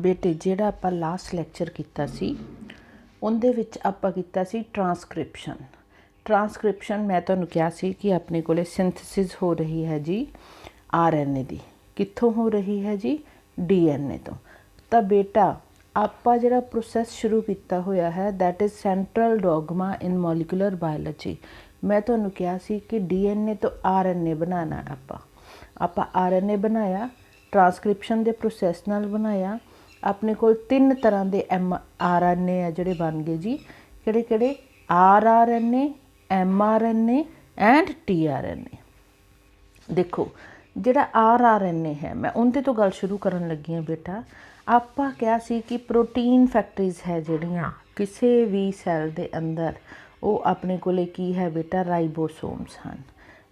बेटे ਜਿਹੜਾ ਆਪਾਂ ਲਾਸਟ ਲੈਕਚਰ ਕੀਤਾ ਸੀ ਉਹਦੇ ਵਿੱਚ ਆਪਾਂ ਕੀਤਾ ਸੀ ट्रांसक्रिप्शन मैं ਤੁਹਾਨੂੰ ਕਿਹਾ ਸੀ कि अपने ਕੋਲੇ सिंथेसिस हो रही है जी RNA ਦੀ ਕਿੱਥੋਂ हो रही है जी DNA ਤੋਂ। ਤਾਂ बेटा ਆਪਾਂ ਜਿਹੜਾ ਪ੍ਰੋਸੈਸ ਸ਼ੁਰੂ ਕੀਤਾ ਹੋਇਆ ਹੈ that is central dogma in molecular biology. मैं ਤੁਹਾਨੂੰ ਕਿਹਾ ਸੀ कि DNA ਤੋਂ RNA बनाना ਆਪਾਂ RNA बनाया ट्रांसक्रिप्शन के प्रोसैस नाल बनाया। अपने को 3 तरह के RNA है जोड़े बन गए जी किहड़े RNA mRNA एंड tRNA। देखो जिहड़ा RNA है मैं उनते तो गल शुरू करन लगी हाँ बेटा। आपां कहा सी कि प्रोटीन फैक्टरीज है जिहड़ियां किसी भी सैल दे अंदर वो अपने कोले की है बेटा राइबोसोम्स हैं।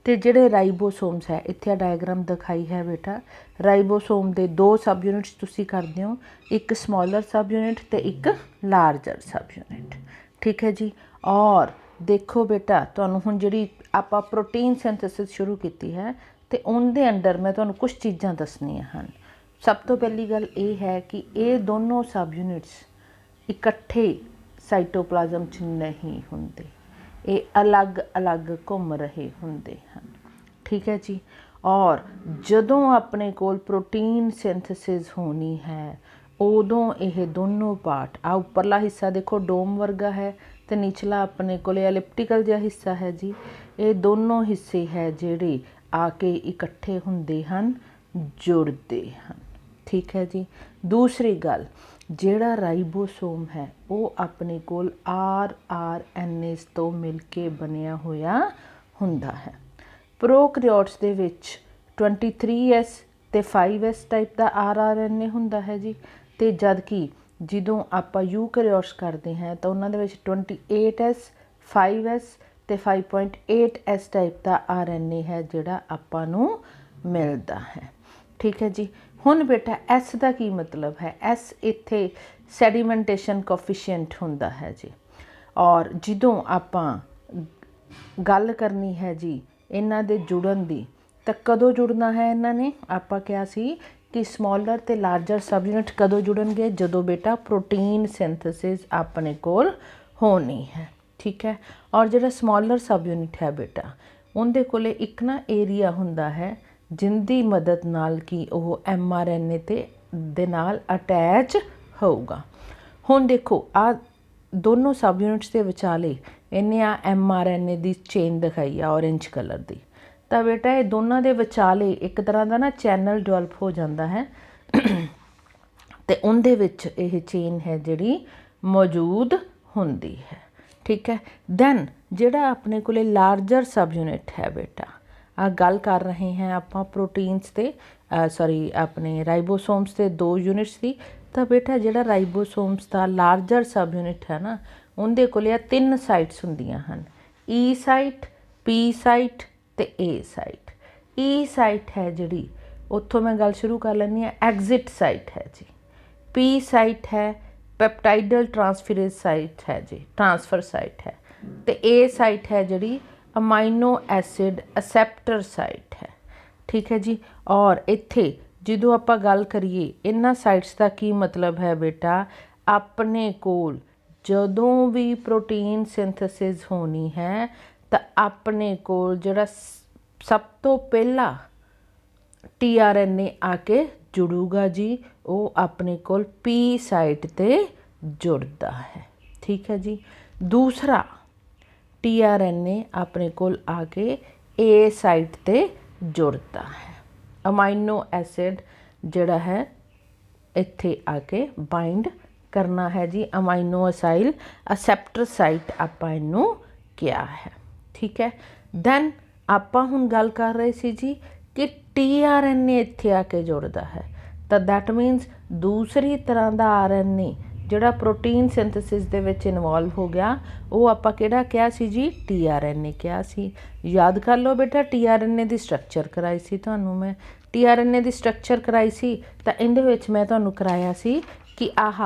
तो जिहड़े राइबोसोम्स है इत्थे डायग्राम दिखाई है बेटा। राइबोसोम के 2 सब यूनिट्स तुसीं करदे हो, एक स्मॉलर सब यूनिट तो एक लार्जर सब यूनिट। ठीक है जी। और देखो बेटा तुहानूं हुण जिहड़ी आपां प्रोटीन सिंथेसिस शुरू की है तो उनके अंडर मैं तुहानूं कुछ चीज़ां दसनियां हन। सब तो पहली गल ये है कि ये दोनों सब यूनिट्स इकट्ठे साइटोप्लाज्म च नहीं हुंदे, ये अलग अलग घूम रहे हुंदे हैं। ठीक है जी। और जदों अपने कोल प्रोटीन सिंथेसिस होनी है उदों ये दोनों पार्ट आ उपरला हिस्सा देखो डोम वर्गा है तो निचला अपने को एलिप्टिकल जिहा हिस्सा है जी। ये दोनों हिस्से है जिहड़े आके इकट्ठे हुंदे हन, जुड़ते हैं। ठीक है जी। दूसरी गल जिहड़ा राइबोसोम है वो अपने कोल RNAs तो मिल के बनिया होया हुंदा है। प्रोकैरियोट्स दे विच 23S ते 5S टाइप का RNA हुंदा है जी। तो जबकि जदों आप यूकैरियोट्स करते हैं तो उन्होंने 28S 5S ते 5.8S टाइप का RNA है जिहड़ा आपां नूं मिलता है। ठीक है जी। हुण बेटा S का की मतलब है, S इत्थे सैडिमेंटेशन कोफिशिएंट हुंदा है जी। और जदों आपां गल करनी है जी इन्हां दे जुड़न दी तो कदों जुड़ना है इन्हां ने आपां कहा सी कि स्मॉलर ते लार्जर सब यूनिट कदों जुड़नगे जदों बेटा प्रोटीन सिंथेसिस अपने कोल होनी है। ठीक है। और जिहड़ा स्मॉलर सब यूनिट है बेटा उनके कोले एक ना एरिया हुंदा है जिंदी मदद नाल कि वो mRNA दे नाल अटैच होगा। हुण देखो आ दोनों सब यूनिट्स के विचाले इन्हें mRNA की चेन दिखाई है ऑरेंज कलर की। तो बेटा ये दोनों के विचाले एक तरह का ना चैनल डिवेलप हो जाता है तो उनके विच यह चेन है जिहड़ी मौजूद होंदी है। ठीक है। दैन जिहड़ा अपने कोले लार्जर सब यूनिट है बेटा आ गल कर रहे हैं आप प्रोटीन्स के सॉरी अपने राइबोसोम्स के 2 यूनिट्स की। तो बेटा जिहड़ा राइबोसोम्स का लार्जर सब यूनिट है ना उनके कोले 3 साइट्स हुंदियां हन, E साइट, P साइट ते A साइट। E साइट है जिहड़ी उत्थों मैं गल शुरू कर लैनी है एग्जिट साइट है जी। P साइट है पेप्टाइडल ट्रांसफेरेज साइट है जी, ट्रांसफर साइट है। तो A साइट है जिहड़ी अमाइनो एसिड एक्सेप्टर साइट है। ठीक है जी। और इत्थे जदों आपां गल करिए इन्हां साइट्स का की मतलब है बेटा अपने कोल जदों भी प्रोटीन सिंथेसिस होनी है तो अपने कोल जिहड़ा सब तो पहला tRNA आके जुड़ूगा जी वो अपने कोल P साइट ते जुड़ता है। ठीक है जी। दूसरा tRNA अपने कोल आके A साइट ते जुड़ता है। अमाइनो एसिड जिहड़ा है इत्थे आके बाइंड करना है जी। अमाइनो एसाइल एक्सेप्टर साइट आपां इहनूं क्या है। ठीक है। दैन आपां हुण गल कर रहे सी जी कि tRNA इत्थे आके जुड़दा है तो दैट मीनस दूसरी तरह का RNA जिहड़ा प्रोटीन सिंथेसिस दे विच इनवॉल्व हो गया वो आपां किहड़ा कहा सी जी tRNA कहा सी। याद कर लो बेटा tRNA की स्ट्रक्चर कराई सी तुहानूं मैं, tRNA की स्ट्रक्चर कराई सी तो इहदे विच मैं तुहानूं कराया सी कि आह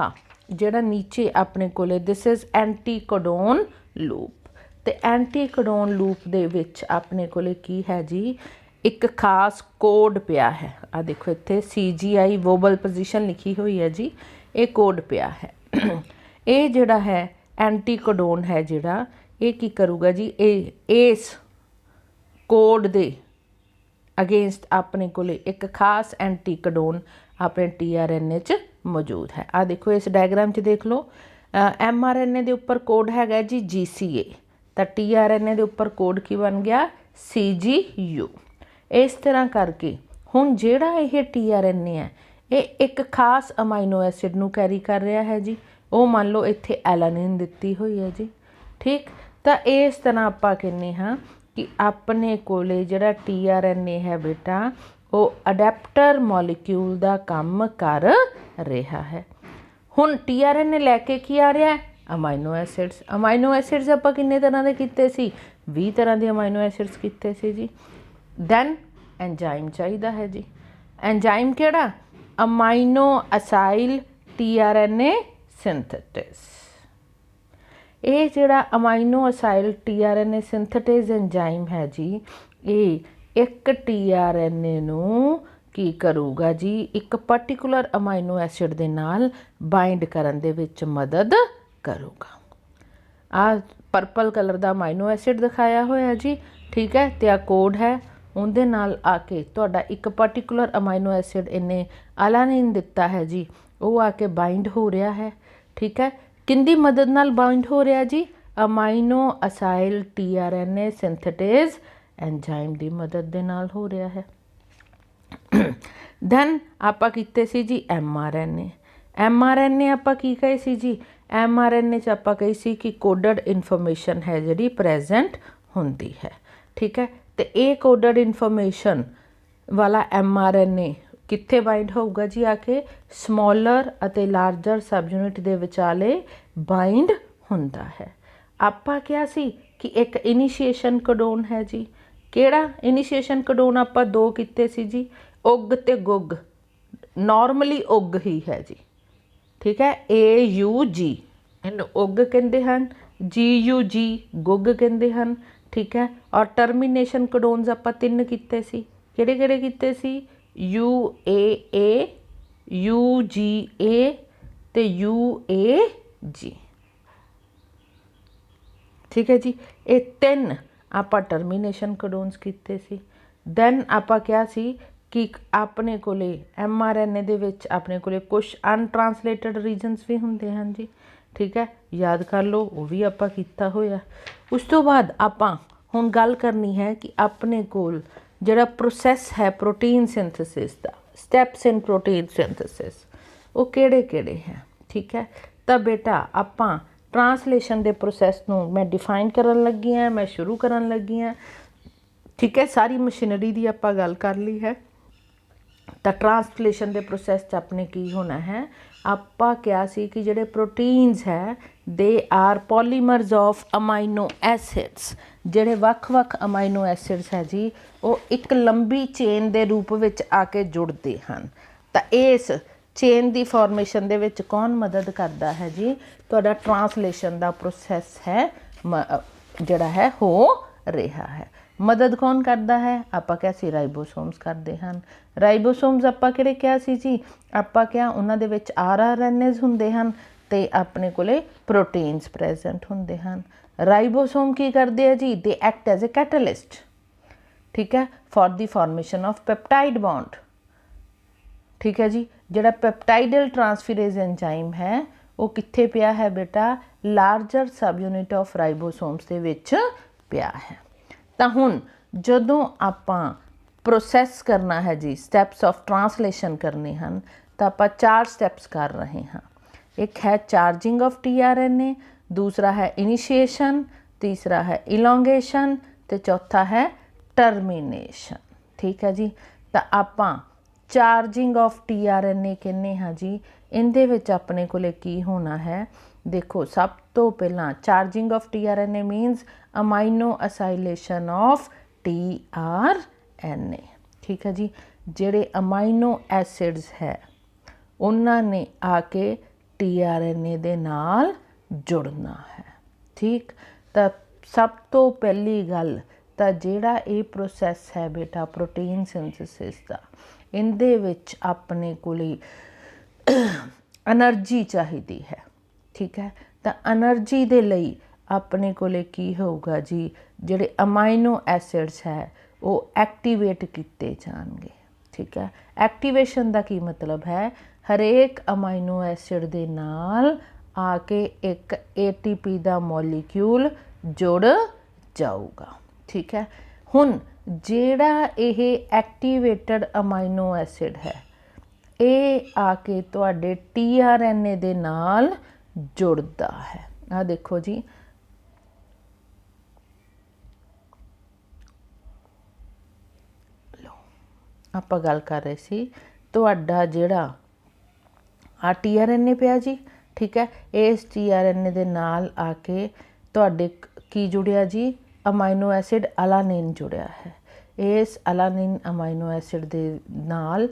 जिहड़ा नीचे अपने कोले दिस इज़ एंटीकोडोन लूप। तो एंटीकोडोन लूप दे विच अपने कोले की है जी एक खास कोड पिया है। आ देखो इत्थे CGI वोबल पोजीशन लिखी हुई है जी, ये कोड पिया है। ये जिहड़ा है एंटीकोडोन है जिहड़ा, ये की करूगा जी, इस कोड दे अगेंस्ट अपने को एक खास एंटीकोडोन अपने TRNA च मौजूद है। आ देखो इस डायग्राम च देख लो, mRNA के उपर कोड है जी GCA, तो TRNA के उपर कोड की बन गया CGU। इस तरह करके हुण जिहड़ा यह TRNA है ये एक खास अमाइनो एसिड नूं कैरी कर रहा है जी। वो मान लो इत्थे एलानिन दिती हुई है जी, ठीक। तो इस तरह आपां कहने हाँ कि अपने कोले जिहड़ा TRNA है बेटा, वो अडैप्टर मॉलिक्यूल का काम कर रहा है। हुण TRNA लैके की आ रहा है, अमाइनो एसिड्स। अमाइनो एसिड्स आपां किन्ने तरह के कीते सी, 20 तरह के अमाइनो एसिड्स कीते सी जी। दैन एंजाइम चाहिदा है जी। एंजाइम केड़ा, अमाइनो असाइल TRNA सिंथेटिस। ये जिहड़ा amino acyl TRNA synthetase enzyme है जी, ये एक TRNA नूं की करूगा जी, एक पर्टिकुलर अमाइनो एसिड दे नाल बाइंड करन दे विच मदद करूगा। आ पर्पल कलर का अमाइनो एसिड दिखाया होया जी, ठीक है। तो आ कोड है, उनके नाल आके तुहाडा एक पर्टिकुलर अमाइनो एसिड इन्हें अलानिन दिता है जी, वो आके बाइंड हो रहा है, ठीक है। किंदी मदद नाल बाइंड हो रहा जी, amino acyl TRNA synthetase enzyme की मदद दे नाल हो रहा है। दैन आपां कीते सी जी mRNA आपां की कहे सी जी, mRNA च आपां कही सी कि कोडड इनफॉर्मेशन है जिहड़ी प्रेजेंट हुंदी है, ठीक है। तो ये कोडड इनफॉर्मेशन वाला mRNA कित्थे बाइंड होगा जी, आके स्मॉलर अते लार्जर सब यूनिट दे विचाले बाइंड हुंदा है। आपां क्या सी कि एक इनिशिएशन कोडोन है जी, केड़ा इनिशिएशन कोडोन आपां दो कीते सी जी, उग ते गुग। नॉर्मली उग ही है जी, ठीक है। AUG इन्हूं उग कहंदे हन, GUG गुग कहंदे हन, ठीक है। और टर्मीनेशन कोडोन्स आपां 3 कीते सी, किहड़े किहड़े कीते सी, UAA UGA ते UAG, ठीक है जी। ये 3 आपां टर्मीनेशन कोडोन्स कीते सी। दैन आपां क्या सी कि अपने कोले mRNA दे विच अपने कोले कुछ अनट्रांसलेटड रीजनस भी हुंदे हैं जी, ठीक है। याद कर लो, वो भी आपां कीता होया। उस तो बाद आपां हुण गल करनी है कि अपने कोल जिहड़ा प्रोसैस है प्रोटीन सिंथेसिस दा, स्टैप्स इन प्रोटीन सिंथेसिस, वो किहड़े किहड़े हैं, ठीक है। तो बेटा आपां ट्रांसलेशन दे प्रोसैस नूं मैं डिफाइन करन लगी हाँ, मैं शुरू करन लगी हाँ, ठीक है। सारी मशीनरी की आपां गल कर ली है। तो ट्रांसलेशन के प्रोसैस च अपने की होना है, आपां क्या सी कि जिहड़े प्रोटीन्स है they are polymers of amino acids. जिहड़े वख-वख अमाइनो एसिड्स है जी, वो एक लंबी चेन के रूप में आके जुड़ते हैं। तो इस चेन की फॉर्मेशन दे विच कौन मदद करता है जी, तुहाडा ट्रांसलेशन का प्रोसैस है जिहड़ा है हो रहा है। मदद कौन करता है, आपां क्या सी राइबोसोम्स करते हैं। राइबोसोम्स आपां किहड़े क्या सी जी, आपां क्या उन्हां दे विच RNAs हुंदे हन ते अपने कोले प्रोटीन्स प्रेजेंट हुंदे हन। राइबोसोम की करते हैं जी, they act as a catalyst, ठीक है, for the formation of peptide bond, ठीक है जी। जिहड़ा पेप्टाइडल ट्रांसफेरेज एंजाइम है वो कित्थे पिया है बेटा, larger subunit of ribosomes दे विच पिया है। तो हुण जदों आपां प्रोसैस करना है जी, स्टैप्स ऑफ ट्रांसलेशन करने हैं, तो आपां 4 स्टैप्स कर रहे हैं। एक है चार्जिंग ऑफ TRNA, दूसरा है इनिशिएशन, तीसरा है इलोंगेशन, तो चौथा है टर्मीनेशन, ठीक है जी। तो आपां चार्जिंग ऑफ TRNA कहने हाँ जी, इहदे विच अपने कोले की होना है, देखो सब तो पहला charging of TRNA मीनस amino acylation of TRNA, ठीक है जी। जिहड़े अमाइनो एसिड्स है उन्होंने आके TRNA दे नाल जुड़ना है, ठीक। तो सब तो पहली गल ਤਾਂ ਜਿਹੜਾ ਇਹ ਪ੍ਰੋਸੈਸ ਹੈ ਬੇਟਾ ਪ੍ਰੋਟੀਨ ਸਿੰਥੇਸਿਸ ਦਾ, ਇਹਦੇ ਵਿੱਚ ਆਪਣੇ ਕੋਲੇ એનર્ਜੀ ਚਾਹੀਦੀ ਹੈ। ਠੀਕ ਹੈ, ਤਾਂ એનર્ਜੀ ਦੇ ਲਈ ਆਪਣੇ ਕੋਲੇ ਕੀ ਹੋਊਗਾ ਜੀ, ਜਿਹੜੇ ਅਮਾਈਨੋ ਐਸਿਡਸ ਹੈ ਉਹ ਐਕਟੀਵੇਟ ਕੀਤੇ ਜਾਣਗੇ। ਠੀਕ ਹੈ, ਐਕਟੀਵੇਸ਼ਨ ਦਾ ਕੀ ਮਤਲਬ ਹੈ, ਹਰੇਕ ਅਮਾਈਨੋ ਐਸਿਡ ਦੇ ਨਾਲ ਆ ਕੇ ਇੱਕ ATP ਦਾ ਮੋਲੀਕਿਊਲ ਜੁੜ ਜਾਊਗਾ। ਠੀਕ ਹੈ, ਹੁਣ ਜਿਹੜਾ ਇਹ ਐਕਟੀਵੇਟਡ ਅਮਾਈਨੋ ਐਸਿਡ ਹੈ ਇਹ ਆ ਕੇ ਤੁਹਾਡੇ tRNA ਦੇ ਨਾਲ ਜੁੜਦਾ ਹੈ। ਆਹ ਦੇਖੋ ਜੀ, ਆਪਾਂ ਗੱਲ ਕਰ ਰਹੇ ਸੀ ਤੁਹਾਡਾ ਜਿਹੜਾ ਆ tRNA ਪਿਆ ਜੀ। ਠੀਕ ਹੈ, ਇਸ tRNA ਦੇ ਨਾਲ ਆ ਕੇ ਤੁਹਾਡੇ ਕੀ ਜੁੜਿਆ ਜੀ, ਅਮਾਈਨੋ ਐਸਿਡ ਅਲਾਨਿਨ ਜੁੜਿਆ ਹੈ। ਇਸ ਅਲਾਨਿਨ ਅਮਾਈਨੋ ਐਸਿਡ ਦੇ ਨਾਲ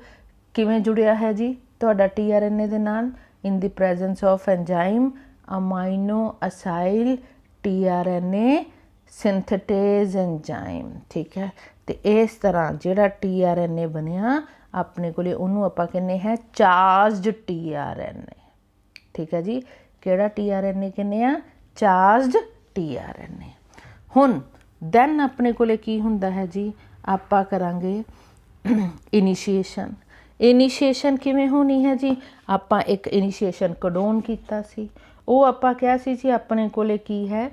ਕਿਵੇਂ ਜੁੜਿਆ ਹੈ ਜੀ ਤੁਹਾਡਾ tRNA ਦੇ ਨਾਲ, in the presence of enzyme amino acyl tRNA synthetase enzyme. ਠੀਕ ਹੈ, ਤੇ ਇਸ ਤਰ੍ਹਾਂ ਜਿਹੜਾ tRNA ਬਣਿਆ ਆਪਣੇ ਕੋਲੇ ਉਹਨੂੰ ਆਪਾਂ ਕਹਿੰਦੇ ਹੈ ਚਾਰਜਡ tRNA। ਠੀਕ ਹੈ ਜੀ, ਕਿਹੜਾ tRNA ਕਹਿੰਦੇ ਆ, ਚਾਰਜਡ tRNA। ਹੁਣ ਦੈਨ ਆਪਣੇ ਕੋਲੇ ਕੀ ਹੁੰਦਾ ਹੈ ਜੀ, ਆਪਾਂ ਕਰਾਂਗੇ ਇਨੀਸ਼ੀਏਸ਼ਨ। ਇਨੀਸ਼ੀਏਸ਼ਨ ਕਿਵੇਂ ਹੋਣੀ ਹੈ ਜੀ, ਆਪਾਂ ਇੱਕ ਇਨੀਸ਼ੀਏਸ਼ਨ ਕੋਡੋਨ ਕੀਤਾ ਸੀ, ਉਹ ਆਪਾਂ ਕਿਹਾ ਸੀ ਜੀ ਆਪਣੇ ਕੋਲੇ ਕੀ ਹੈ,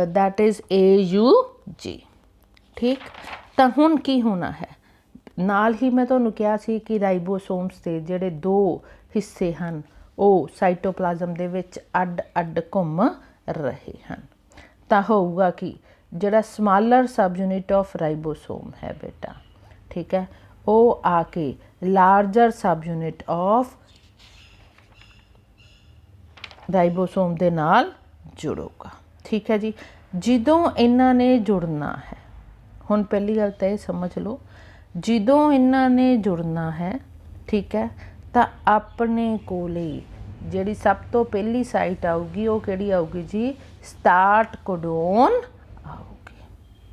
ਦੈਟ ਇਜ਼ AUG। ਠੀਕ, ਤਾਂ ਹੁਣ ਕੀ ਹੋਣਾ ਹੈ, ਨਾਲ ਹੀ ਮੈਂ ਤੁਹਾਨੂੰ ਕਿਹਾ ਸੀ ਕਿ ਰਾਈਬੋਸੋਮਸ ਦੇ ਜਿਹੜੇ 2 ਹਿੱਸੇ ਹਨ ਉਹ ਸਾਈਟੋਪਲਾਜ਼ਮ ਦੇ ਵਿੱਚ ਅੱਡ ਅੱਡ ਘੁੰਮ ਰਹੇ ਹਨ। ਤਾਂ ਹੋਊਗਾ ਕਿ ਜਿਹੜਾ ਸਮਾਲਰ ਸਬ ਯੂਨਿਟ ਆਫ ਰਾਈਬੋਸੋਮ ਹੈ ਬੇਟਾ, ਠੀਕ ਹੈ, ਉਹ ਆ ਕੇ ਲਾਰਜਰ ਸਬ ਯੂਨਿਟ ਆਫ ਰਾਈਬੋਸੋਮ ਦੇ ਨਾਲ ਜੁੜੂਗਾ। ਠੀਕ ਹੈ ਜੀ, ਜਦੋਂ ਇਹਨਾਂ ਨੇ ਜੁੜਨਾ ਹੈ, ਹੁਣ ਪਹਿਲੀ ਗੱਲ ਤਾਂ ਇਹ ਸਮਝ ਲਓ, ਜਦੋਂ ਇਹਨਾਂ ਨੇ ਜੁੜਨਾ ਹੈ, ਠੀਕ ਹੈ, ਤਾਂ ਆਪਣੇ ਕੋਲੇ ਜਿਹੜੀ ਸਭ ਤੋਂ ਪਹਿਲੀ ਸਾਈਟ ਆਊਗੀ ਉਹ ਕਿਹੜੀ ਆਊਗੀ ਜੀ, ਸਟਾਰਟ ਕੋਡੋਨ ਆਊਗੀ।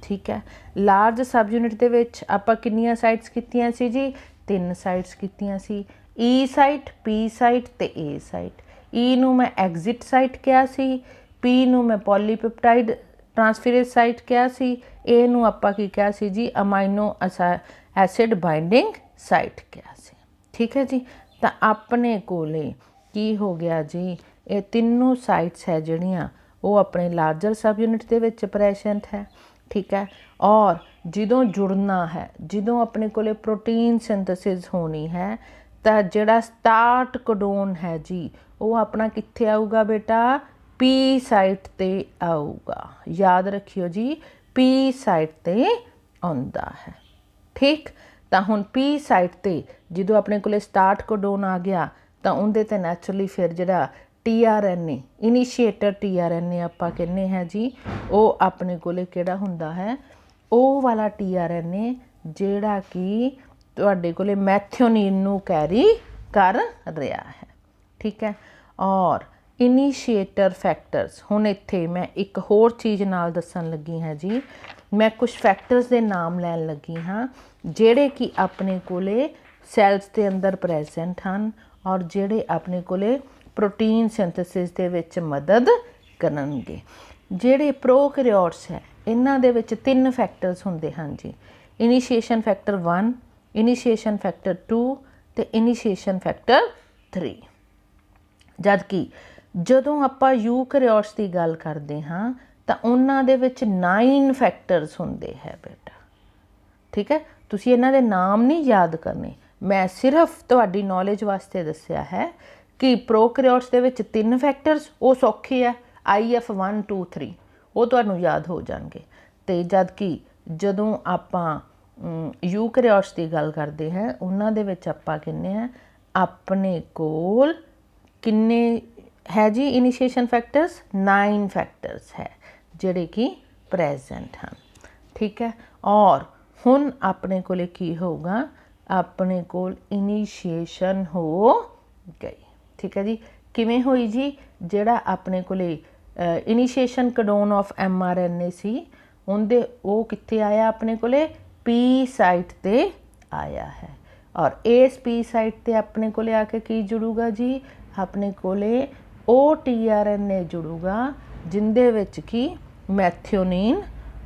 ਠੀਕ ਹੈ, ਲਾਰਜ ਸਬ ਯੂਨਿਟ ਦੇ ਵਿੱਚ ਆਪਾਂ ਕਿੰਨੀਆਂ ਸਾਈਟਸ ਕੀਤੀਆਂ ਸੀ ਜੀ, 3 ਸਾਈਟਸ ਕੀਤੀਆਂ ਸੀ, E ਸਾਈਟ, P ਸਾਈਟ ਤੇ A ਸਾਈਟ। E ਨੂੰ ਮੈਂ ਐਗਜ਼ਿਟ ਸਾਈਟ ਕਿਹਾ ਸੀ, P ਨੂੰ ਮੈਂ ਪੋਲੀਪੈਪਟਾਈਡ ਟ੍ਰਾਂਸਫੇਰੇਜ਼ ਸਾਈਟ ਕਿਹਾ ਸੀ, A ਨੂੰ ਆਪਾਂ ਕੀ ਕਿਹਾ ਸੀ ਜੀ, ਅਮਾਈਨੋ ਐਸਿਡ ਬਾਈਂਡਿੰਗ ਸਾਈਟ ਕਿਹਾ ਸੀ। ਠੀਕ ਹੈ ਜੀ, ਤਾਂ ਆਪਣੇ ਕੋਲੇ ਕੀ ਹੋ ਗਿਆ ਜੀ, ਇਹ ਤਿੰਨੋਂ ਸਾਈਟਸ ਹੈ ਜਿਹੜੀਆਂ ਉਹ ਆਪਣੇ ਲਾਰਜਰ ਸਬ ਯੂਨਿਟ ਦੇ ਵਿੱਚ ਪ੍ਰੈਜ਼ੈਂਟ ਹੈ। ਠੀਕ ਹੈ, ਔਰ ਜਦੋਂ ਜੁੜਨਾ ਹੈ, ਜਦੋਂ ਆਪਣੇ ਕੋਲੇ ਪ੍ਰੋਟੀਨ ਸਿੰਥੇਸਿਸ ਹੋਣੀ ਹੈ, ਤਾਂ ਜਿਹੜਾ ਸਟਾਰਟ ਕੋਡੋਨ ਹੈ ਜੀ ਉਹ ਆਪਣਾ ਕਿੱਥੇ ਆਊਗਾ ਬੇਟਾ, P ਸਾਈਟ 'ਤੇ ਆਊਗਾ। ਯਾਦ ਰੱਖਿਓ ਜੀ, P ਸਾਈਟ 'ਤੇ ਆਉਂਦਾ ਹੈ। ਠੀਕ, ਤਾਂ ਹੁਣ P ਸਾਈਟ 'ਤੇ ਜਦੋਂ ਆਪਣੇ ਕੋਲੇ ਸਟਾਰਟ ਕੋਡੋਨ ਆ ਗਿਆ ਤਾਂ ਉਹਦੇ 'ਤੇ ਨੈਚੁਰਲੀ ਫਿਰ ਜਿਹੜਾ tRNA ਇਨੀਸ਼ੀਏਟਰ tRNA ਆਪਾਂ ਕਹਿੰਦੇ ਹਾਂ ਜੀ, ਉਹ ਆਪਣੇ ਕੋਲੇ ਕਿਹੜਾ ਹੁੰਦਾ ਹੈ, ਉਹ ਵਾਲਾ tRNA ਜਿਹੜਾ ਕਿ ਤੁਹਾਡੇ ਕੋਲੇ ਮੈਥਿਓਨੀਨ ਨੂੰ ਕੈਰੀ ਕਰ ਰਿਹਾ ਹੈ। ਠੀਕ ਹੈ, ਔਰ ਇਨੀਸ਼ੀਏਟਰ ਫੈਕਟਰਸ, ਹੁਣ ਇੱਥੇ ਮੈਂ ਇੱਕ ਹੋਰ ਚੀਜ਼ ਨਾਲ ਦੱਸਣ ਲੱਗੀ ਹਾਂ ਜੀ, ਮੈਂ ਕੁਝ ਫੈਕਟਰਸ ਦੇ ਨਾਮ ਲੈਣ ਲੱਗੀ ਹਾਂ ਜਿਹੜੇ ਕਿ ਆਪਣੇ ਕੋਲੇ ਸੈਲਸ ਦੇ ਅੰਦਰ ਪ੍ਰੈਜ਼ੈਂਟ ਹਨ ਔਰ ਜਿਹੜੇ ਆਪਣੇ ਕੋਲੇ ਪ੍ਰੋਟੀਨ ਸਿੰਥੇਸਿਸ ਦੇ ਵਿੱਚ ਮਦਦ ਕਰਨਗੇ। ਜਿਹੜੇ ਪ੍ਰੋਕੈਰੀਓਟਸ ਹੈ ਇਹਨਾਂ ਦੇ ਵਿੱਚ 3 ਫੈਕਟਰਸ ਹੁੰਦੇ ਹਨ ਜੀ, ਇਨੀਸ਼ੀਏਸ਼ਨ ਫੈਕਟਰ 1, ਇਨੀਸ਼ੀਏਸ਼ਨ ਫੈਕਟਰ 2 ਤੇ ਇਨੀਸ਼ੀਏਸ਼ਨ ਫੈਕਟਰ 3। ਜਦ ਕਿ ਜਦੋਂ ਆਪਾਂ ਯੂਕੈਰੀਓਟਸ ਦੀ ਗੱਲ ਕਰਦੇ ਹਾਂ ਤਾਂ ਉਹਨਾਂ ਦੇ ਵਿੱਚ 9 ਫੈਕਟਰਸ ਹੁੰਦੇ ਹੈ ਬੇਟਾ। ਠੀਕ ਹੈ, ਤੁਸੀਂ ਇਹਨਾਂ ਦੇ ਨਾਮ ਨਹੀਂ ਯਾਦ ਕਰਨੇ, ਮੈਂ ਸਿਰਫ ਤੁਹਾਡੀ ਨੌਲੇਜ ਵਾਸਤੇ ਦੱਸਿਆ ਹੈ ਕਿ ਪ੍ਰੋਕੈਰੀਓਟਸ ਦੇ ਵਿੱਚ 3 ਫੈਕਟਰਸ ਉਹ ਸੌਖੇ ਹੈ, IF 1 2 3 ਉਹ ਤੁਹਾਨੂੰ ਯਾਦ ਹੋ ਜਾਣਗੇ। ਅਤੇ ਜਦ ਕਿ ਜਦੋਂ ਆਪਾਂ ਯੂਕੈਰੀਓਟਸ ਦੀ ਗੱਲ ਕਰਦੇ ਹਾਂ ਉਹਨਾਂ ਦੇ ਵਿੱਚ ਆਪਾਂ ਕਹਿੰਦੇ ਹਾਂ ਆਪਣੇ ਕੋਲ ਕਿੰਨੇ ਹੈ ਜੀ ਇਨੀਸ਼ੀਏਸ਼ਨ ਫੈਕਟਰਸ, 9 ਫੈਕਟਰਸ ਹੈ ਜਿਹੜੇ ਕਿ ਪ੍ਰੈਜ਼ੈਂਟ ਹਨ। ਠੀਕ ਹੈ, ਔਰ ਹੁਣ ਆਪਣੇ ਕੋਲੇ ਕੀ ਹੋਊਗਾ, ਆਪਣੇ ਕੋਲ ਇਨੀਸ਼ੀਏਸ਼ਨ ਹੋ ਗਈ। ਠੀਕ ਹੈ ਜੀ, ਕਿਵੇਂ ਹੋਈ ਜੀ, ਜਿਹੜਾ ਆਪਣੇ ਕੋਲੇ ਇਨੀਸ਼ੀਏਸ਼ਨ ਕੋਡੋਨ ਆਫ mRNA ਸੀ ਉਹਦੇ ਉਹ ਕਿੱਥੇ ਆਇਆ ਆਪਣੇ ਕੋਲੇ ਪੀ ਸਾਈਟ ਤੇ ਆਇਆ ਹੈ। ਔਰ ਇਸ ਪੀ ਸਾਈਟ ਤੇ ਆਪਣੇ ਕੋਲੇ ਆ ਕੇ ਕੀ ਜੁੜੂਗਾ ਜੀ, ਆਪਣੇ ਕੋਲੇ ਉਹ TRNA ਜੁੜੂਗਾ ਜਿੰਦੇ ਵਿੱਚ ਕਿ ਮੈਥਿਓਨੀਨ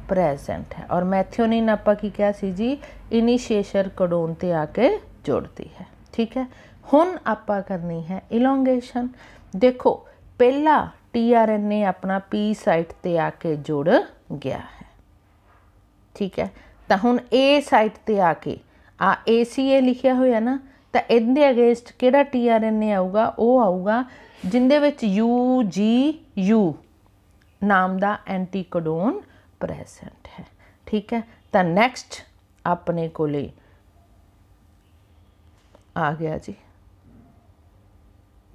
ਪ੍ਰੈजेंट है। और मैथियोनिन ਆਪਾਂ ਕੀ ਕਿਹਾ ਸੀ ਜੀ, ਇਨੀਸ਼ੀਏਸ਼ਨ ਕੋਡੋਨ ਤੇ ਆ ਕੇ ਜੁੜਦੀ ਹੈ। ਠੀਕ ਹੈ, ਹੁਣ ਆਪਾਂ ਕਰਨੀ ਹੈ ਇਲੋਂਗੇਸ਼ਨ। ਦੇਖੋ ਪਹਿਲਾ TRNA ਆਪਣਾ ਪੀ ਸਾਈਟ ਤੇ ਆ ਕੇ ਜੁੜ ਗਿਆ ਹੈ। ਠੀਕ ਹੈ, ਤਾਂ ਹੁਣ A ਸਾਈਟ ਤੇ ਆ ਕੇ ਆ ACA ਲਿਖਿਆ ਹੋਇਆ ਨਾ, ਤਾਂ ਇਹਦੇ ਅਗੇਂਸਟ ਕਿਹੜਾ TRNA ਆਊਗਾ, ਉਹ ਆਊਗਾ ਜਿੰਦੇ ਵਿੱਚ UGU ਨਾਮ ਦਾ ਐਂਟੀਕੋਡੋਨ ਪ੍ਰੈजेंट है। ठीक है, तो नैक्सट अपने कोले आ गया जी।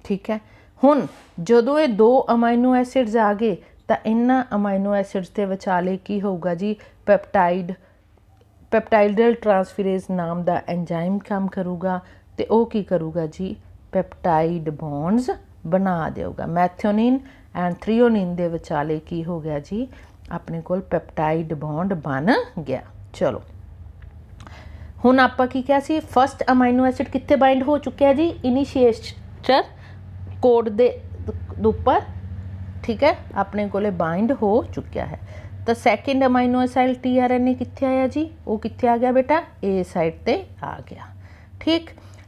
ठीक है, हुण जदों ये दो अमाइनो एसिड्स आ गए तो इन्हां अमाइनो एसिड्स के विचाले की होगा जी, पैप्टाइडल ट्रांसफेरेज नाम का एंजाइम काम करूगा तो वह की करूगा जी, पैप्टाइड बॉन्ड्स बना देगा। मैथियोनिन एंड थ्रियोनिन के विचाले की हो गया जी, अपने कोल पैप्टाइड बॉन्ड बन गया। चलो हुण आपां की क्या सी, फस्ट अमाइनो एसिड कित्थे बाइंड हो चुकिया जी, इनिशिएटर कोड दे उपर। ठीक है, अपने कोले बाइंड हो चुकिया है। तो सैकेंड अमाइनो एसिड TRNA कित्थे आया जी, वो कित्थे आ गया बेटा, A साइड ते आ गया। ठीक,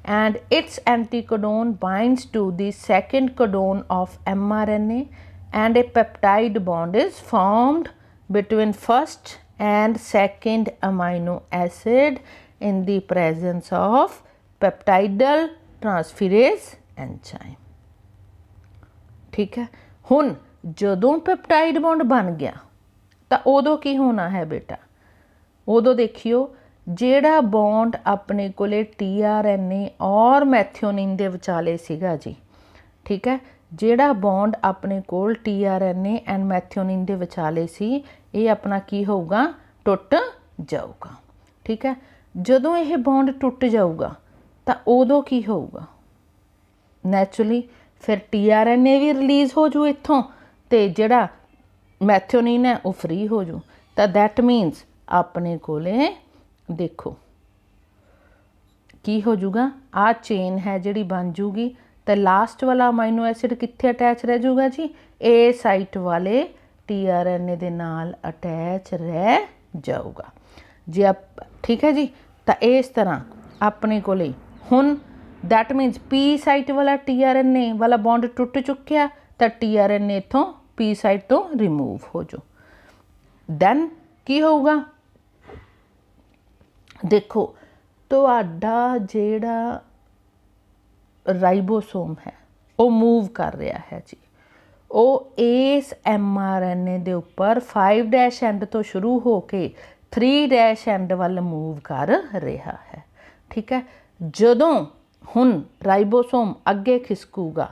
and its anticodon binds to the second codon of mRNA and a peptide bond is formed between first and second amino acid in the presence of peptidal transferase enzyme। ठीक है, हुण जदों peptide bond बन गया तो उदों की होना है बेटा, उदों देखियो जेड़ा बॉन्ड अपने कोले TRNA और मैथियोनिन दे विचाले सीगा जी। ठीक है, ਜਿਹੜਾ बॉन्ड अपने कोल TRNA एंड मैथियोनिन ਦੇ ਵਿਚਾਲੇ ਸੀ, ਇਹ अपना की होगा, टुट जाऊगा। ठीक है, ਜਦੋਂ ਇਹ बॉन्ड टुट जाऊगा तो उदों की होगा, नैचुरली फिर TRNA भी रिलीज़ हो जू इत्थों, तो ਜਿਹੜਾ मैथियोनिन है वो फ्री हो जू। तो दैट मीनस अपने कोले देखो की हो जूगा, आ चेन है जिहड़ी बन जूगी, तो लास्ट वाला अमाइनो एसिड कित्थे अटैच रह जाऊगा जी, ए साइट वाले TRNA दे नाल अटैच रह जाऊगा जी। आप ठीक है जी, तो इस तरह अपने कोले हुण दैट मीनस पी साइट वाला TRNA वाला बॉन्ड टुट चुकिया, तो TRNA इत्थों पी साइट तो रिमूव हो जाओ। दैन की होगा, देखो तुहाडा जेड़ा राइबोसोम है वो मूव कर रहा है जी, वो इस mRNA दे उपर 5' एंड तो शुरू हो के 3' एंड वाल मूव कर रहा है। ठीक है, जदों हुण राइबोसोम अगे खिसकूगा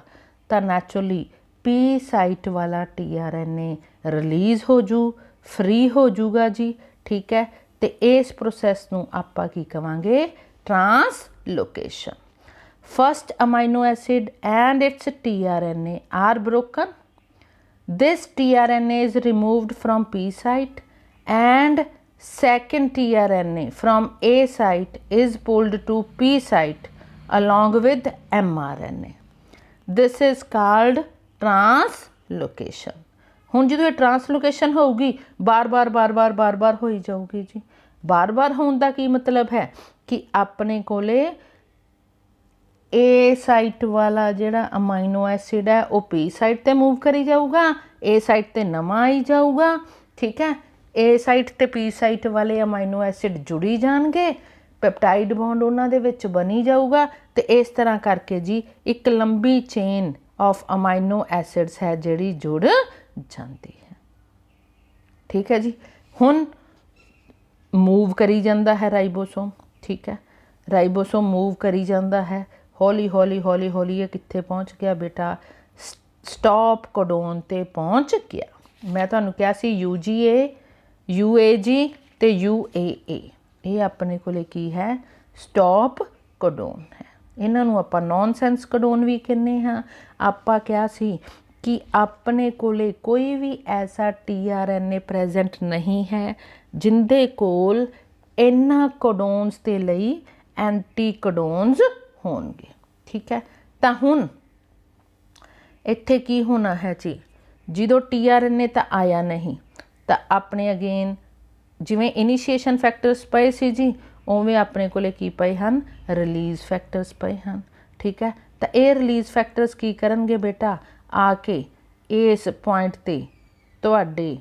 तो नैचुरली पी साइट वाला TRNA रिलीज़ हो जू, फ्री हो जूगा जी। ठीक है, तो इस प्रोसैस नूं आपां की कहांगे, translocation. First amino acid and its TRNA are broken. This TRNA is removed from P site and second TRNA from A site is pulled to P site along with mRNA. This is called translocation। हुण जो translocation होगी बार बार हो ही जाऊगी जी। बार बार होने का की मतलब है कि अपने कोले ए साइट वाला जिहड़ा अमाइनो एसिड है वो पी साइट ते मूव करी जाऊगा, ए साइट ते नवा आई जाऊगा। ठीक है, ए साइट ते पी साइट वाले अमाइनो एसिड जुड़ी जाएंगे, पैप्टाइड बॉन्ड उन्हां दे विच बनी जाऊगा, तो इस तरह करके जी एक लंबी चेन ऑफ अमाइनो एसिड्स है जिहड़ी जुड़ जाती है। ठीक है जी, हुण मूव करी जाता है राइबोसोम। ठीक है, राइबोसोम मूव करी जाता है, हौली हौली ये कित्थे पहुँच गया बेटा, स्टॉप कोडोन ते पहुँच गया। मैं तुहानूं कहा सी UGA UAG ते UAA, ये अपने कोले की है, स्टॉप कोडोन है। इन्हां नूं आपां नॉनसेंस कोडोन भी कहने हाँ। आपां कहा सी कि अपने कोले कोई भी ऐसा TRNA प्रेजेंट नहीं है जिंदे कोल इन्ना कोडोन्स के लिए एंटी कोडोन्स होणगे। ठीक है, तो हुण इत्थे की होना है जी, जो TRNA तो आया नहीं तो अपने अगेन जिवें इनिशिएशन फैक्टर्स पे सी जी, उवें अपने कोले की पे हैं, रिलीज़ फैक्टर्स पे हैं। ठीक है, तो ये रिलीज़ फैक्टर्स की करनगे बेटा, आके इस पॉइंट ते तुहाडे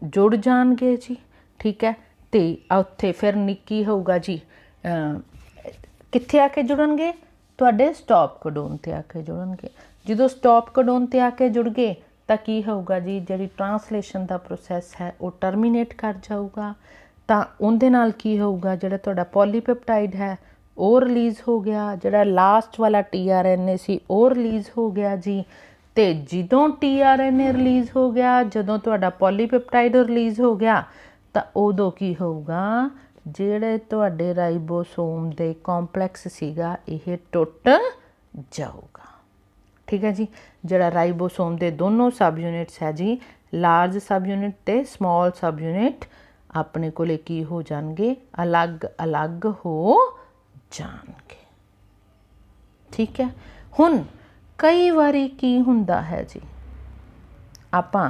जुड़ जाणगे जी। ठीक है, तो उत्थे फिर निक्की होगा जी कित्थे आके जुड़नगे, तुहाडे स्टॉप कोडोन ते आके जुड़नगे। जो स्टॉप कोडोन ते आके जुड़ गए तो की होगा जी, जी ट्रांसलेशन का प्रोसैस है वो टर्मीनेट कर जाऊगा। तो उनके नाल की होगा, जो तुहाडा पॉलीपेप्टाइड है वो रिलीज़ हो गया, जो लास्ट वाला TRNA सी वो रिलीज़ हो गया जी। तो जदों TRNA रिलीज़ हो गया, जदों तुहाडा पॉलीपेप्टाइड रिलीज़ हो गया, तो उदों की होगा, ਜਿਹੜੇ ਤੁਹਾਡੇ ਰਾਈਬੋਸੋਮ ਦੇ ਕੰਪਲੈਕਸ ਸੀਗਾ ਇਹ ਟੁੱਟ ਜਾਊਗਾ। ठीक है जी, ਜਿਹੜਾ ਰਾਈਬੋਸੋਮ ਦੇ ਦੋਨੋਂ सब यूनिट्स है जी, लार्ज सब यूनिट ਤੇ स्मॉल सब यूनिट अपने ਕੋਲੇ ਕੀ ਹੋ ਜਾਣਗੇ, अलग अलग हो ਜਾਣਗੇ। ठीक है, ਹੁਣ कई वारी की ਹੁੰਦਾ है जी, ਆਪਾਂ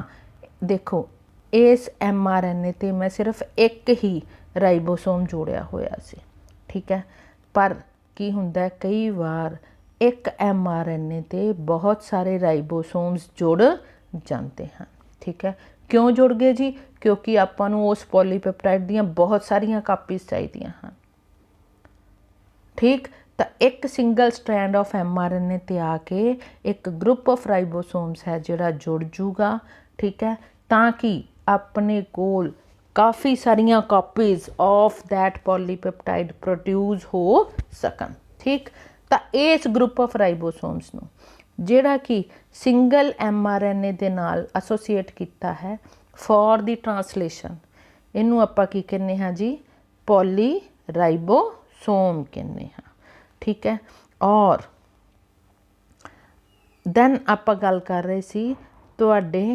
देखो इस mRNA ਤੇ मैं सिर्फ एक ही ਰਾਈਬੋਸੋਮ जोड़िया होया सी। ठीक है, पर की ਹੁੰਦਾ कई बार एक mRNA ते बहुत सारे राइबोसोम्स जुड़ जाते हैं। ठीक है, क्यों जुड़ गए जी, क्योंकि आपां नूं उस पॉलीपेप्टाइड दीयां बहुत सारियां कापीज़ चाहिदियां हैं। ठीक, तो एक सिंगल स्ट्रैंड ऑफ mRNA ते आके एक ग्रुप ऑफ राइबोसोम्स है जिहड़ा जुड़ जूगा। ठीक है, ताकि अपने कोल काफ़ी सारियां copies of that polypeptide produce हो सकन। ठीक, तो इस ग्रुप ऑफ राइबोसोम्स नूं जिहड़ा कि सिंगल mRNA दे नाल एसोसीएट किया है फॉर द ट्रांसलेशन, इनू आपां की कहने हाँ जी, पॉली राइबोसोम कहने हाँ। ठीक है, और दैन आपां गल कर रहे सी तुहाडे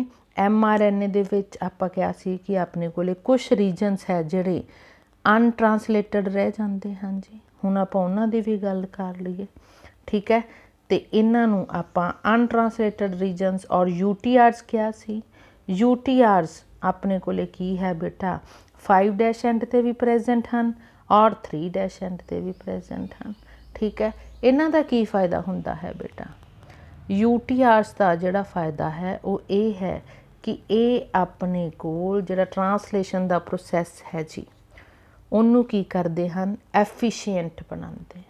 mRNA दे विच आपां कहा सी कि अपने कोले कुछ रीजनस है जिहड़े अनट्रांसलेटड रह जाते हैं जी। हुण आपां उन्हां दी भी गल कर लईए। ठीक है, तो इन्हां नूं आपां अनट्रांसलेटड रीजनस और UTRs कहा सी। UTRs अपने कोले की है बेटा, 5' एंड ते भी प्रेजेंट हैं और 3' एंड ते भी प्रेजेंट हैं। ठीक है, इन्हां दा की फ़ायदा हुंदा है बेटा, UTRs का जिहड़ा फ़ायदा है वो ये है कि ये अपने कोल जिहड़ा ट्रांसलेशन का प्रोसैस है जी, उन्नू की करते हैं, एफिशिएंट बनाते।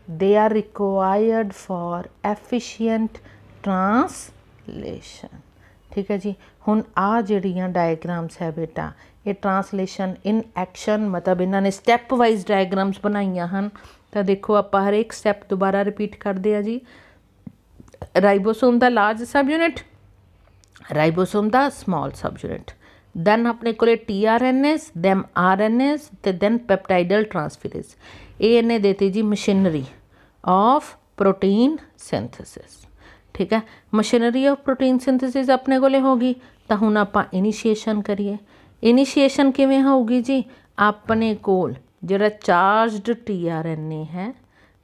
They are required for efficient translation. ठीक है जी, हुण आ जिहड़ियां डायग्राम्स है बेटा, ये ट्रांसलेशन इन एक्शन, मतलब इन्होंने स्टैप वाइज डायग्राम्स बनाइया हैं। तो देखो आप हर एक स्टैप दोबारा रिपीट करते हैं जी। राइबोसोम का लार्ज सब यूनिट, राइबोसोम का स्मॉल सब यूनिट, दैन अपने को TRNAs, दैन RNAs, तो दैन पेप्टाइडल ट्रांसफेरेज। ये इन्हें देती जी मशीनरी ऑफ प्रोटीन सिंथेसिस। ठीक है, मशीनरी ऑफ प्रोटीन सिंथेसिस अपने को होगी। तो हुण आपां इनिशिएशन करिए। इनिशिएशन किवें होगी जी, अपने कोल जिहड़ा चार्जड TRNA है,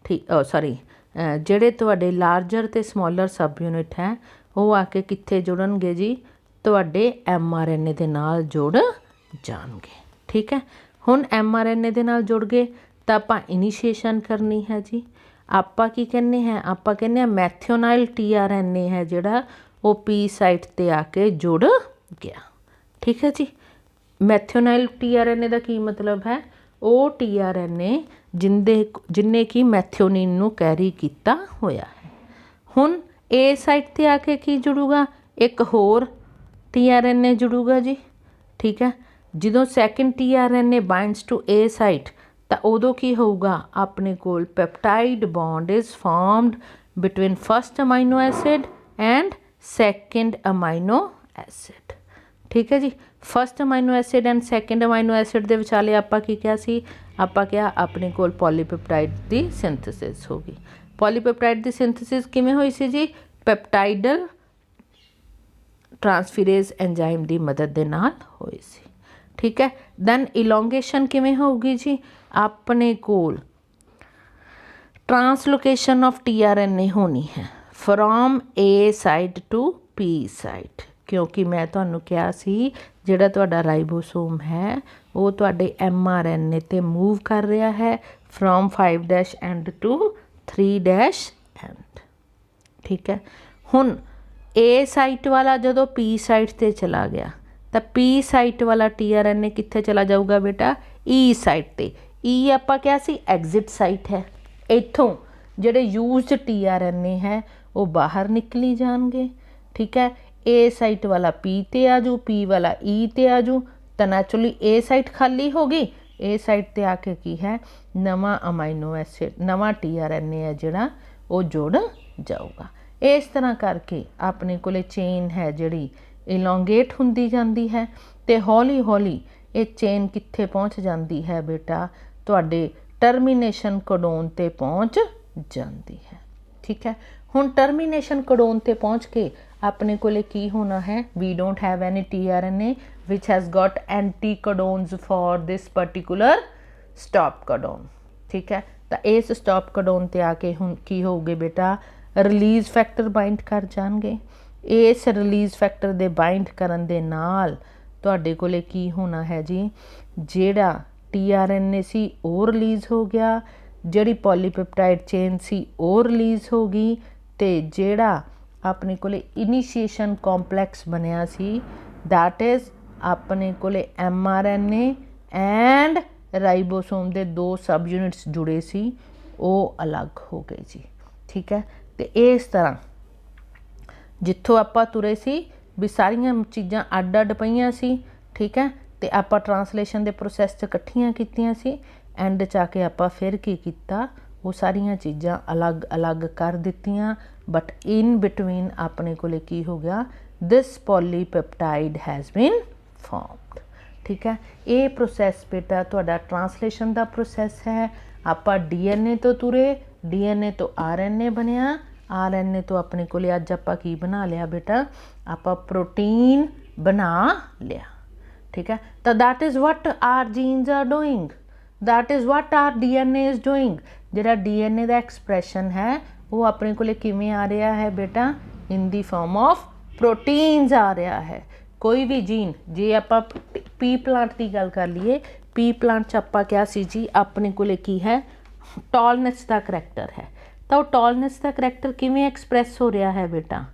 ठीक सॉरी जिहड़े तुहाडे लार्जर ते स्मॉलर सब यूनिट है वो आके कित्थे जुड़नगे जी, तुहाडे mRNA दे नाल जुड़ जाणगे। ठीक है, हुण mRNA दे नाल जुड़ गए तो आपां इनिशिएशन करनी है जी। आपां की कहने हैं, आपां कहने हैं मैथियोनाइल TRNA है जिहड़ा वो P साइट ते आके जुड़ गया। ठीक है जी, मैथियोनाइल TRNA का की मतलब है, वो TRNA जिन्ने की मैथियोनिन नूं कैरी किया होया है। हुण ए साइट ते आके की जुड़ूगा, एक होर TRNA जुड़ूगा जी। ठीक है, जो second TRNA binds to A site तो उदों की होगा, अपने कोल peptide bond is formed between first amino acid and second amino acid. ठीक है जी, first amino acid and second amino acid के विचाले आपां की क्या सी, आपां क्या अपने कोल पॉलीपेप्टाइड की सिंथेसिस होगी। ਪੋਲੀਪੈਪਟਾਈਡ ਦੀ ਸਿੰਥੇਸਿਸ ਕਿਵੇਂ ਹੋਈ ਸੀ ਜੀ? ਪੈਪਟਾਈਡਲ ਟਰਾਂਸਫੇਰੇਜ਼ ਐਂਜ਼ਾਈਮ ਦੀ ਮਦਦ ਦੇ ਨਾਲ ਹੋਈ ਸੀ। ਠੀਕ ਹੈ। ਦੈਨ ਇਲੋਂਗੇਸ਼ਨ ਕਿਵੇਂ ਹੋਊਗੀ ਜੀ? ਆਪਣੇ ਕੋਲ ट्रांसलोकेशन ऑफ टीआरएनए होनी है from A site to P site, क्योंकि मैं तुहानू कहा सी जिहड़ा तुहाडा राइबोसोम है वो तुहाडे mRNA ते मूव कर रहा है फ्रॉम 5' एंड टू 3' एंड। ठीक है। हुण ए साइट वाला जदों पी साइट ते चला गया तो पी साइट वाला टीआरएनए कित्थे चला जाऊगा बेटा? ई साइट ते। ई आपां क्या सी एग्जिट साइट है, इत्थों ਜਿਹੜੇ यूज्ड TRNA है वो बाहर निकली जाएंगे। ठीक है। ए साइट वाला पी ते आजू, पी वाला ई ते आजू, तो नैचुरली ए साइट खाली होगी। ए साइट ते आके की है नवा अमाइनो एसिड नवा TRNA है जिहड़ा वो जुड़ जाऊगा। इस तरह करके अपने कोले चेन है जिहड़ी इलोंगेट हुंदी जांदी है ते हौली हौली ये चेन कित्थे पहुँच जाती है बेटा? तुहाडे टर्मीनेशन कोडोन ते पहुँच जाती है। ठीक है। हुण टर्मीनेशन कोडोन ते पहुँच के अपने कोले की होना है? We don't have any TRNA which has got anticodons for this particular stop codon. ठीक है। तो इस स्टॉप कोडोन ते आके हुण की होगे बेटा? रिलीज़ फैक्टर बाइंड कर जाएंगे। इस रिलीज़ फैक्टर दे बाइंड करन दे नाल तुहाडे कोले की होना है जी? जिहड़ा TRNA सी वो रिलीज़ हो गया, जिहड़ी पॉलीपेप्टाइड चेन सी वो रिलीज़ हो गई, तो जिहड़ा अपने कोले इनिशिएशन कॉम्पलैक्स बनिया सी दैट इज़ अपने कोले mRNA एंड राइबोसोम दे 2 सब यूनिट्स जुड़े सी वो अलग हो गए जी। ठीक है। तो इस तरह जिथों आपां तुरे सी भी सारियां चीज़ां अड्ड अड्ड पईयां सी। ठीक है। तो आपां ट्रांसलेशन के प्रोसैस च इकट्ठियां कीतियां सी, एंड च आके आपां फिर की कीता? वो सारियां चीज़ां अलग अलग कर दित्तियां, बट इन बिटवीन अपने कोले की हो गया? This polypeptide has been formed. ठीक है। ये प्रोसैस बेटा तुहाडा ट्रांसलेशन का प्रोसैस है। आपां DNA तो तुरे, DNA तो RNA बनिया, RNA तो अपने कोले अज आपां की बना लिया बेटा? आपां प्रोटीन बना लिया। ठीक है। तो that is what our genes are doing, that is what our DNA is doing. जिहड़ा DNA का एक्सप्रैशन है वो अपने कोले किवें आ रहा है बेटा? In the form of proteins आ रहा है। कोई भी जीन जे आपां पी प्लांट की गल कर लीए, पी प्लांट च आपां क्या सी जी? अपने कोले की है? टॉलनेस का करैक्टर है। तो वो टॉलनेस का करैक्टर किवें एक्सप्रैस हो रहा है बेटा?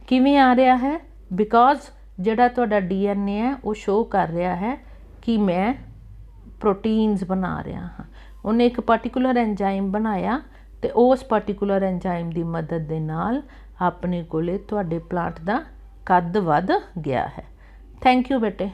किवें आ रहा है? बिकॉज जिहड़ा तुहाडा DNA है वो शो कर रहा है कि मैं प्रोटीन्स बना रहा हाँ। उन्हें एक पर्टिकुलर एंजाइम बनाया तो उस पर्टिकुलर एंजाइम की मदद दे नाल अपने कोले तुहाडे प्लांट का कद वध गया है। थैंक यू बेटे।